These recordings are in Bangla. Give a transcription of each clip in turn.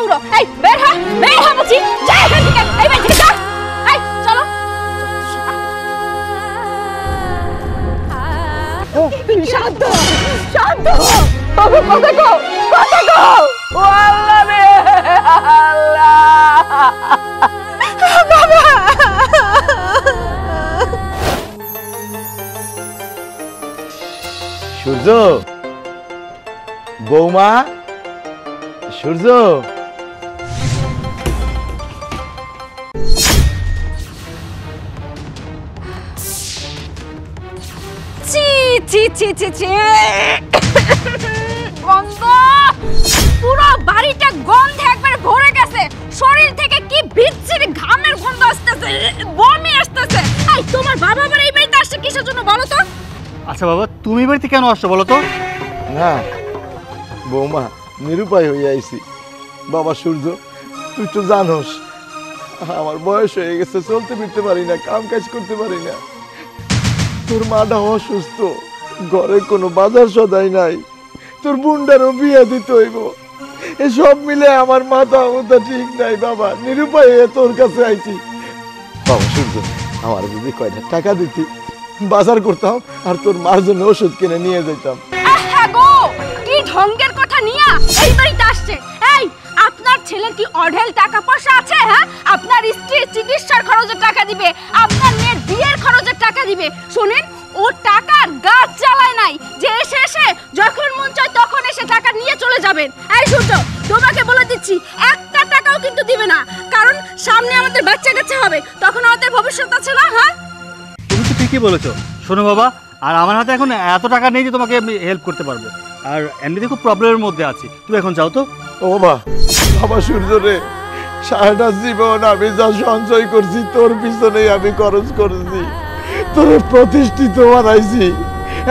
বুড়ো, এই বের হ, বের হ বলছি, যা এখান থেকে, এই বাড়ি থেকে যা, এই চলো। শান্ত শান্ত, কথা কও, কথা কও। ও আল্লাহ রে আল্লাহ, বাবা। সূর্য, বৌমা, সূর্য। ছি ছি ছি ছি, গন্ধ, পুরো বাড়িটা গন্ধে একবারে ভরে গেছে। শরীর থেকে কি বিচ্ছিরি ঘামের গন্ধ আসতেছে, বমি আসতেছে। এই তোমার বাবা আবার এই বাড়িতে আসছে কিসের জন্য বলো তো? আচ্ছা বাবা, তুমি এই বাড়িতে কেন আসছো বলো তো? না বৌমা, নিরুপায় হয়ে আইছি। বাবা সূর্য, তুই তো জানোস আমার বয়স হয়ে গেছে, চলতে ফিরতে পারি না, কাম কাজ করতে পারি না। তোর মাটা অসুস্থ, ঘরে কোনো বাজার সদাই নাই, তোর বোনটারও বিয়ে দিতে হইব। এসব মিলে আমার মাথা ঠিক নাই বাবা, নিরুপায় হয়ে তোর কাছে আইছি। বাবা সূর্য, আমার যদি কয়টা টাকা দিতি, বাজার করতাম আর তোর মার জন্য ওষুধ কিনে নিয়ে যেতাম। গো, কি ঢঙ্গের কথা নিয়া এই বাড়িতে আসছে? এই আপনার ছেলের কি অঢেল টাকা পয়সা আছে? হ্যাঁ, আপনার স্ত্রীর চিকিৎসার খরচের টাকা দিবে, আপনার মেয়ের বিয়ের খরচের টাকা দিবে। শুনেন, ও টাকার গাছ চালায় নাই যে এসে এসে যখন মন চায় তখন এসে টাকা নিয়ে চলে যাবেন। এই সূর্য, তোমাকে বলে দিচ্ছি, একটা টাকাও কিন্তু দিবে না, কারণ সামনে আমাদের বাচ্চা কাচ্চা হবে, তখন আমাদের ভবিষ্যৎ আছে না? হ্যাঁ, তুমি তো ঠিকই বলেছো। শোনো বাবা, আর আমার হাতে এখন এত টাকা নেই যে তোমাকে আমি হেল্প করতে পারবো, আর এমনিতে খুব প্রবলেমের মধ্যে আছি। তুমি এখন যাও তো। ও বাবা সূর্য রে, সারাটা জীবন আমি যা সঞ্চয় করছি তোর পিছনেই আমি খরচ করেছি, তোর প্রতিষ্ঠিত বানাইছি।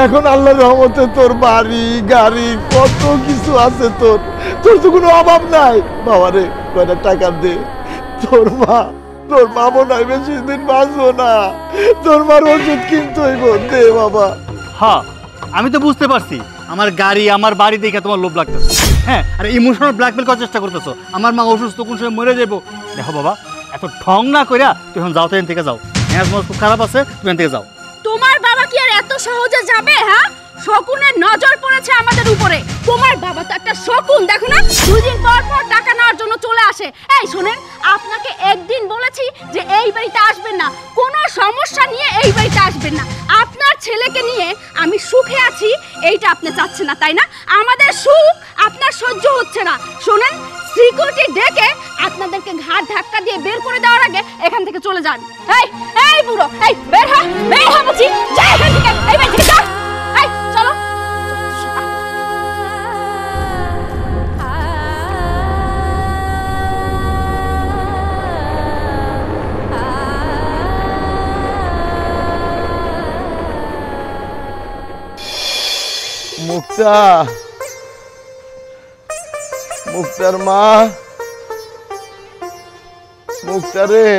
এখন আল্লাহর রহমতে তোর বাড়ি গাড়ি কত কিছু আছে, তোর তো কোনো অভাব নাই। বাবা রে, কয়টা টাকা দে, তোর মা মনে হয় বেশি দিন বাঁচবো না, তোর মার ওষুধ কিনতে হইব, দে বাবা। হ্যাঁ, আমি তো বুঝতে পারছি আমার গাড়ি আমার বাড়ি দেখে তোমার লোভ লাগতেছে। হ্যাঁ, আর ইমোশনাল ব্ল্যাকমেল করার চেষ্টা করতেছো। আমার মা অসুস্থ, কোন সময় মরে যাবো। দেখো বাবা, এত ঢং না কইরা তুই এখন যাও তো, এখান থেকে যাও। মেজাজ খুব খারাপ আছে, তুমি এখান থেকে যাও। তোমার বাবা কি আর এত সহজে যাবে? হ্যাঁ, শকুনের নজর পড়েছে আমাদের উপরে। তোমার বাবা তো একটা শকুন, দেখো না, দুদিন পর পর টাকা নেওয়ার জন্য চলে আসে। এই শুনেন, আপনাকে একদিন বলেছি যে এই বাড়িতে আসবেন না, কোনো সমস্যা নিয়ে এই বাড়িতে আসবেন না। আপনার ছেলেকে নিয়ে আমি সুখে আছি, এইটা আপনি চাচ্ছেন না, তাই না? আমাদের সুখ আপনার সহ্য হচ্ছে না। শুনেন, সিকিউরিটি ডেকে আপনাদেরকে ঘাট ধাক্কা দিয়ে বের করে দেওয়ার আগে এখান থেকে চলে যান। এই বুড়ো, এই বের হ, বের হ বলছি, যা এখান থেকে, এই বাড়ি থেকে যা, এই চলো। মুক্তার মা, মুক্তা রে,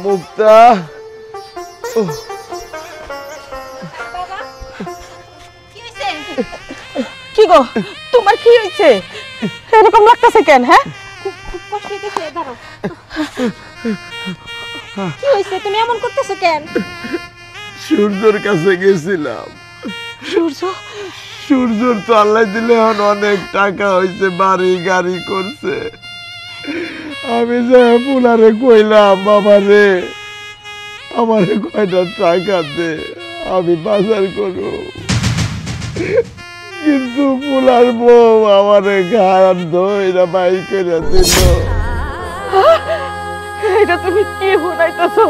মুক্তা। কি গো, তোমার কি হয়েছে? এরকম লাগতেছে কেন? হ্যাঁ, খুব কষ্ট হইতেছে, দাঁড়াও। কি হয়েছে, তুমি এমন করতেছো কেন? সূর্যর কাছে গেছিলাম। সূর্যর তো আল্লাহ দিলে এখন অনেক টাকা হয়েছে, বাড়ি গাড়ি করছে। আমি যে পুলারে কইলাম, বাবা রে আমারে কয়টা টাকা দে, আমি বাজার করব, কিন্তু পুলার বউ আমারে ঘাড় ধইরা বাই করে দিল। এটা তুমি কি শুনাইতেছো?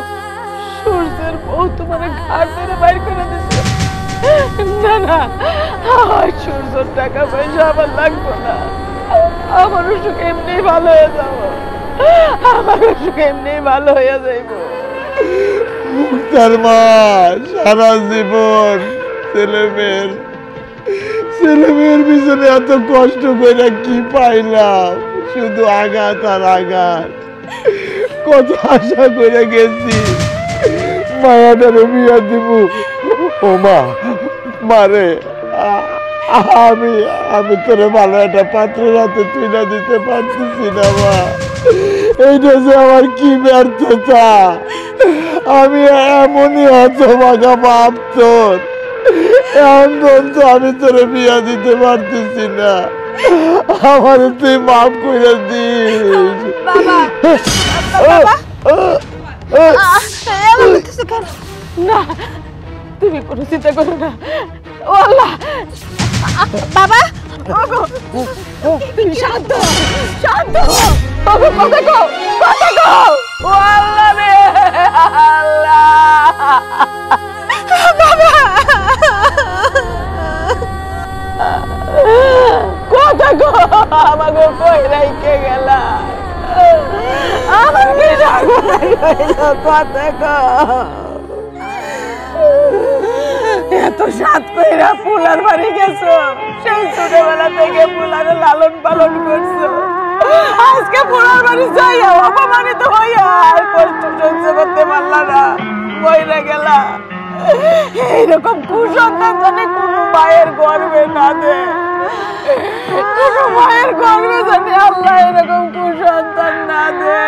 সূর্যের বউ তোমার ঘাড় ধরে বাইর করে দিছে? না না, সূর্যর টাকা পয়সা আমার লাগবে না, আমার অসুখ এমনি ভালো হয়ে যাবো, আমার অসুখ এমনি ভালো হয়ে যাইব। মুক্তার মা সারা জীবন ছেলে মেয়ের পিছনে এত কষ্ট করে কি পাইলাম? শুধু আঘাত আর আঘাত। কত আশা করে গেছি মায়াটারে বিয়া দিব। ও মারে আমি আমি তোরে ভালো একটা পাত্রের হাতে তুলে দিতে পারতেছি না মা। এইটা যে আমার কি ব্যর্থতা। আমি এমনই হতভাগা বাপ তোর, এমন তো আমি তোরে বিয়া দিতে পারতেছি না। আমার তুই মাফ করে দিস। না, তুমি কোনো চিন্তা করো না। ও আল্লাহ, বাবা তুমি শান্ত শান্ত। বাবা কথা কও, কথা কও। ও আল্লাহ রে আল্লাহ। কথা কও, আমাকে কই রাইখে গেলা। আমার কি কথা কও। এত সাত কইরা ফুলার বাড়ি গেছো, সেই ছোটবেলা থেকে ফুলারে লালন পালন করছো, আজকে ফুলার বাড়ি যাইয়া অপমানিত হইয়া আর কষ্ট সহ্য করতে পারলা না, মইরা গেলা। এইরকম কুসন্তান জানি কোনো মায়ের গর্বে না দে, কোনো মায়ের গর্বে জানি আল্লাহ এরকম কুসন্তান না দে।